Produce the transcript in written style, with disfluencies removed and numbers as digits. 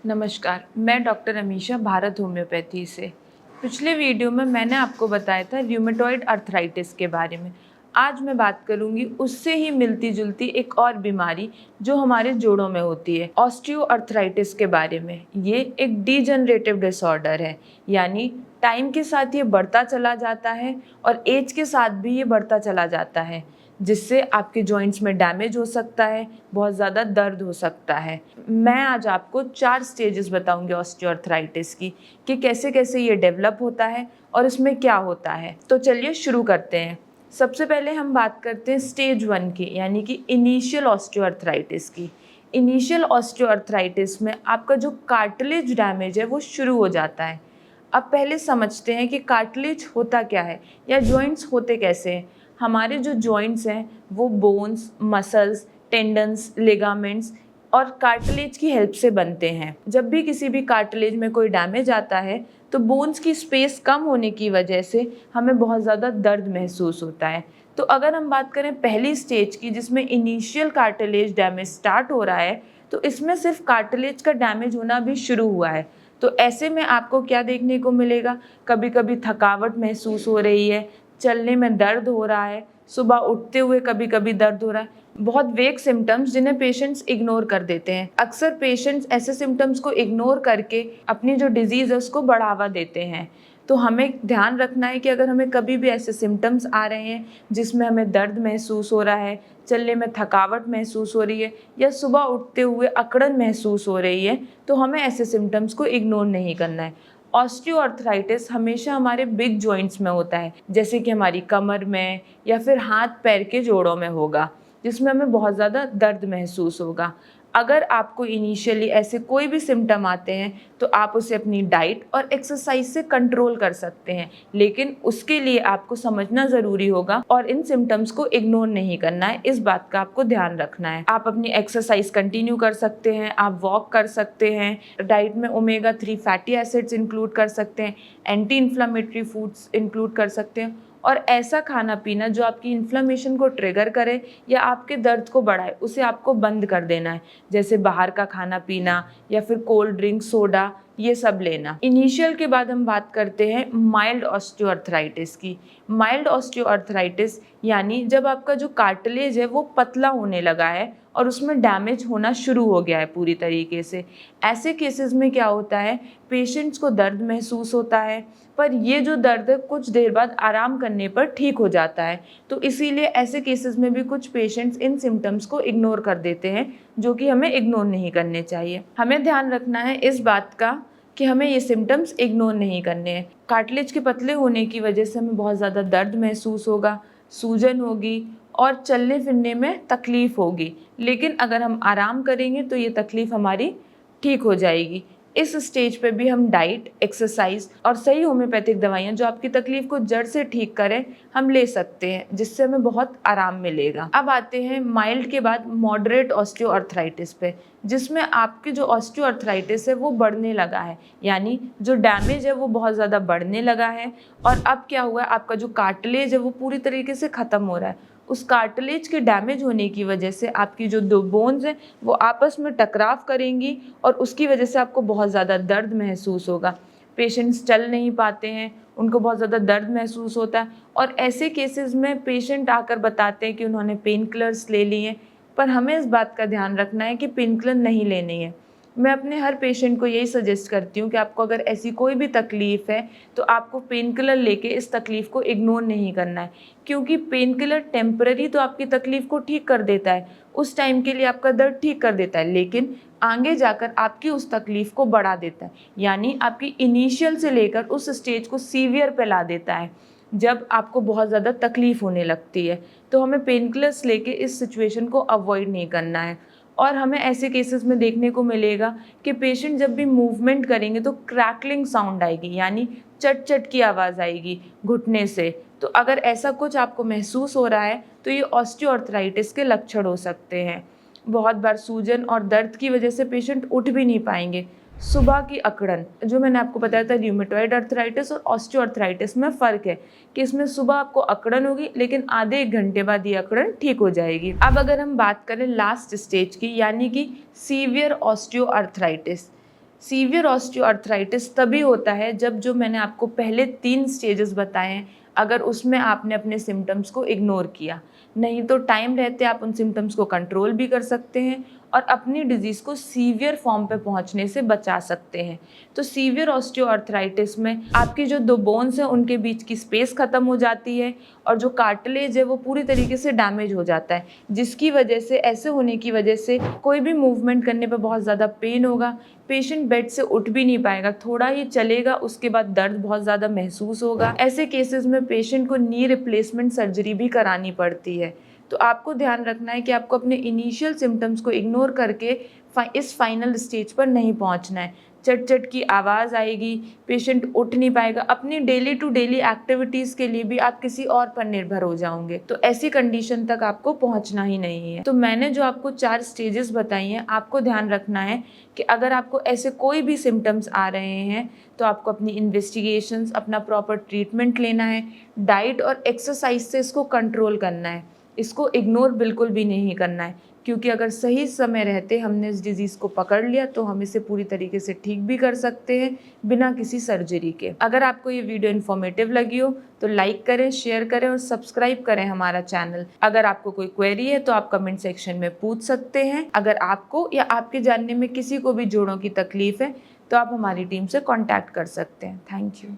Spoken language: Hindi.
नमस्कार, मैं डॉक्टर अमीशा भारत होम्योपैथी से। पिछले वीडियो में मैंने आपको बताया था र्यूमेटॉइड अर्थराइटिस के बारे में। आज मैं बात करूंगी उससे ही मिलती जुलती एक और बीमारी जो हमारे जोड़ों में होती है, ऑस्टियोआर्थराइटिस के बारे में। ये एक डीजनरेटिव डिसऑर्डर है, यानी टाइम के साथ ये बढ़ता चला जाता है और एज के साथ भी ये बढ़ता चला जाता है, जिससे आपके जॉइंट्स में डैमेज हो सकता है, बहुत ज़्यादा दर्द हो सकता है। मैं आज आपको 4 स्टेजेस बताऊंगी ऑस्टियोआर्थराइटिस की, कि कैसे कैसे ये डेवलप होता है और इसमें क्या होता है। तो चलिए शुरू करते हैं। सबसे पहले हम बात करते हैं स्टेज 1 की, यानी कि इनिशियल ऑस्टियोआर्थराइटिस की। इनिशियल ऑस्टियोआर्थराइटिस में आपका जो कार्टिलेज डैमेज है वो शुरू हो जाता है। अब पहले समझते हैं कि कार्टिलेज होता क्या है या जॉइंट्स होते कैसे हैं। हमारे जो जॉइंट्स हैं वो बोन्स, मसल्स, टेंडन्स, लिगामेंट्स और कार्टिलेज की हेल्प से बनते हैं। जब भी किसी भी कार्टिलेज में कोई डैमेज आता है तो बोन्स की स्पेस कम होने की वजह से हमें बहुत ज़्यादा दर्द महसूस होता है। तो अगर हम बात करें पहली स्टेज की, जिसमें इनिशियल कार्टिलेज डैमेज स्टार्ट हो रहा है, तो इसमें सिर्फ कार्टिलेज का डैमेज होना भी शुरू हुआ है। तो ऐसे में आपको क्या देखने को मिलेगा? कभी कभी थकावट महसूस हो रही है, चलने में दर्द हो रहा है, सुबह उठते हुए कभी कभी दर्द हो रहा है। बहुत वेग सिम्टम्स जिन्हें पेशेंट्स इग्नोर कर देते हैं। अक्सर पेशेंट्स ऐसे सिम्टम्स को इग्नोर करके अपनी जो डिजीज़ है उसको बढ़ावा देते हैं। तो हमें ध्यान रखना है कि अगर हमें कभी भी ऐसे सिम्टम्स आ रहे हैं जिसमें हमें दर्द महसूस हो रहा है, चलने में थकावट महसूस हो रही है या सुबह उठते हुए अकड़न महसूस हो रही है, तो हमें ऐसे सिम्टम्स को इग्नोर नहीं करना है। ऑस्टियोआर्थराइटिस हमेशा हमारे बिग जॉइंट्स में होता है, जैसे कि हमारी कमर में या फिर हाथ पैर के जोड़ों में होगा, जिसमें हमें बहुत ज़्यादा दर्द महसूस होगा। अगर आपको इनिशियली ऐसे कोई भी सिम्टम आते हैं तो आप उसे अपनी डाइट और एक्सरसाइज से कंट्रोल कर सकते हैं, लेकिन उसके लिए आपको समझना ज़रूरी होगा और इन सिम्टम्स को इग्नोर नहीं करना है। इस बात का आपको ध्यान रखना है। आप अपनी एक्सरसाइज कंटिन्यू कर सकते हैं, आप वॉक कर सकते हैं, डाइट में ओमेगा 3 फैटी एसिड्स इंक्लूड कर सकते हैं, एंटी इन्फ्लामेटरी फूड्स इंक्लूड कर सकते हैं और ऐसा खाना पीना जो आपकी इन्फ्लेमेशन को ट्रिगर करे या आपके दर्द को बढ़ाए, उसे आपको बंद कर देना है। जैसे बाहर का खाना पीना या फिर कोल्ड ड्रिंक, सोडा, ये सब लेना। इनिशियल के बाद हम बात करते हैं माइल्ड ऑस्टियोआर्थराइटिस की। माइल्ड ऑस्टियोआर्थराइटिस यानी जब आपका जो कार्टिलेज है वो पतला होने लगा है और उसमें डैमेज होना शुरू हो गया है पूरी तरीके से। ऐसे केसेस में क्या होता है, पेशेंट्स को दर्द महसूस होता है, पर ये जो दर्द है कुछ देर बाद आराम करने पर ठीक हो जाता है। तो इसीलिए ऐसे केसेस में भी कुछ पेशेंट्स इन सिम्टम्स को इग्नोर कर देते हैं, जो कि हमें इग्नोर नहीं करने चाहिए। हमें ध्यान रखना है इस बात का कि हमें ये सिम्टम्स इग्नोर नहीं करने हैं। कार्टिलेज के पतले होने की वजह से हमें बहुत ज़्यादा दर्द महसूस होगा, सूजन होगी और चलने फिरने में तकलीफ़ होगी, लेकिन अगर हम आराम करेंगे तो ये तकलीफ़ हमारी ठीक हो जाएगी। इस स्टेज पे भी हम डाइट, एक्सरसाइज और सही होम्योपैथिक दवाइयाँ जो आपकी तकलीफ को जड़ से ठीक करें, हम ले सकते हैं, जिससे हमें बहुत आराम मिलेगा। अब आते हैं माइल्ड के बाद मॉडरेट ऑस्टियोआर्थराइटिस पे, जिसमें आपकी जो ऑस्टियोआर्थराइटिस है वो बढ़ने लगा है, यानी जो डैमेज है वो बहुत ज़्यादा बढ़ने लगा है। और अब क्या हुआ है, आपका जो कार्टिलेज है वो पूरी तरीके से ख़त्म हो रहा है। उस कार्टिलेज के डैमेज होने की वजह से आपकी जो दो बोन्स हैं वो आपस में टकराव करेंगी और उसकी वजह से आपको बहुत ज़्यादा दर्द महसूस होगा। पेशेंट्स चल नहीं पाते हैं, उनको बहुत ज़्यादा दर्द महसूस होता है और ऐसे केसेस में पेशेंट आकर बताते हैं कि उन्होंने पेन किलर्स ले लिए हैं, पर हमें इस बात का ध्यान रखना है कि पेन किलर नहीं लेनी है। मैं अपने हर पेशेंट को यही सजेस्ट करती हूँ कि आपको अगर ऐसी कोई भी तकलीफ़ है तो आपको पेन किलर लेके इस तकलीफ़ को इग्नोर नहीं करना है, क्योंकि पेन किलर टेम्पररी तो आपकी तकलीफ़ को ठीक कर देता है, उस टाइम के लिए आपका दर्द ठीक कर देता है, लेकिन आगे जाकर आपकी उस तकलीफ़ को बढ़ा देता है, यानी आपकी इनिशियल से लेकर उस स्टेज को सीवियर पे ला देता है, जब आपको बहुत ज़्यादा तकलीफ़ होने लगती है। तो हमें पेन किलर्स लेके इस सिचुएशन को अवॉइड नहीं करना है। और हमें ऐसे केसेस में देखने को मिलेगा कि पेशेंट जब भी मूवमेंट करेंगे तो क्रैकलिंग साउंड आएगी, यानी चट चट की आवाज़ आएगी घुटने से। तो अगर ऐसा कुछ आपको महसूस हो रहा है तो ये ऑस्टियोआर्थराइटिस के लक्षण हो सकते हैं। बहुत बार सूजन और दर्द की वजह से पेशेंट उठ भी नहीं पाएंगे। सुबह की अकड़न, जो मैंने आपको बताया था र्यूमेटॉइड अर्थराइटिस और ऑस्टियोआर्थराइटिस में फ़र्क है कि इसमें सुबह आपको अकड़न होगी, लेकिन आधे 1 घंटे बाद ये अकड़न ठीक हो जाएगी। अब अगर हम बात करें लास्ट स्टेज की, यानी कि सीवियर ऑस्टियोआर्थराइटिस, सीवियर ऑस्टियोआर्थराइटिस तभी होता है जब जो मैंने आपको पहले 3 स्टेजेस बताए हैं, अगर उसमें आपने अपने सिम्पटम्स को इग्नोर किया। नहीं तो टाइम रहते आप उन सिम्पटम्स को कंट्रोल भी कर सकते हैं और अपनी डिजीज़ को सीवियर फॉर्म पे पहुंचने से बचा सकते हैं। तो सीवियर ऑस्टियोआर्थराइटिस में आपकी जो 2 बोन्स हैं उनके बीच की स्पेस ख़त्म हो जाती है और जो कार्टिलेज है वो पूरी तरीके से डैमेज हो जाता है, जिसकी वजह से, ऐसे होने की वजह से कोई भी मूवमेंट करने पे बहुत ज़्यादा पेन होगा, पेशेंट बेड से उठ भी नहीं पाएगा, थोड़ा ही चलेगा उसके बाद दर्द बहुत ज़्यादा महसूस होगा। ऐसे केसेस में पेशेंट को नी रिप्लेसमेंट सर्जरी भी करानी पड़ती है। तो आपको ध्यान रखना है कि आपको अपने इनिशियल सिम्पटम्स को इग्नोर करके इस फाइनल स्टेज पर नहीं पहुंचना है। चट-चट की आवाज़ आएगी, पेशेंट उठ नहीं पाएगा, अपनी डेली टू डेली एक्टिविटीज़ के लिए भी आप किसी और पर निर्भर हो जाओगे। तो ऐसी कंडीशन तक आपको पहुंचना ही नहीं है। तो मैंने जो आपको 4 स्टेजेस बताई हैं, आपको ध्यान रखना है कि अगर आपको ऐसे कोई भी सिम्पटम्स आ रहे हैं तो आपको अपनी इन्वेस्टिगेशंस, अपना प्रॉपर ट्रीटमेंट लेना है, डाइट और एक्सरसाइज से इसको कंट्रोल करना है। इसको इग्नोर बिल्कुल भी नहीं करना है, क्योंकि अगर सही समय रहते हमने इस डिज़ीज़ को पकड़ लिया तो हम इसे पूरी तरीके से ठीक भी कर सकते हैं बिना किसी सर्जरी के। अगर आपको ये वीडियो इन्फॉर्मेटिव लगी हो तो लाइक करें, शेयर करें और सब्सक्राइब करें हमारा चैनल। अगर आपको कोई क्वेरी है तो आप कमेंट सेक्शन में पूछ सकते हैं। अगर आपको या आपके जानने में किसी को भी जोड़ों की तकलीफ है तो आप हमारी टीम से कॉन्टैक्ट कर सकते हैं। Thank you.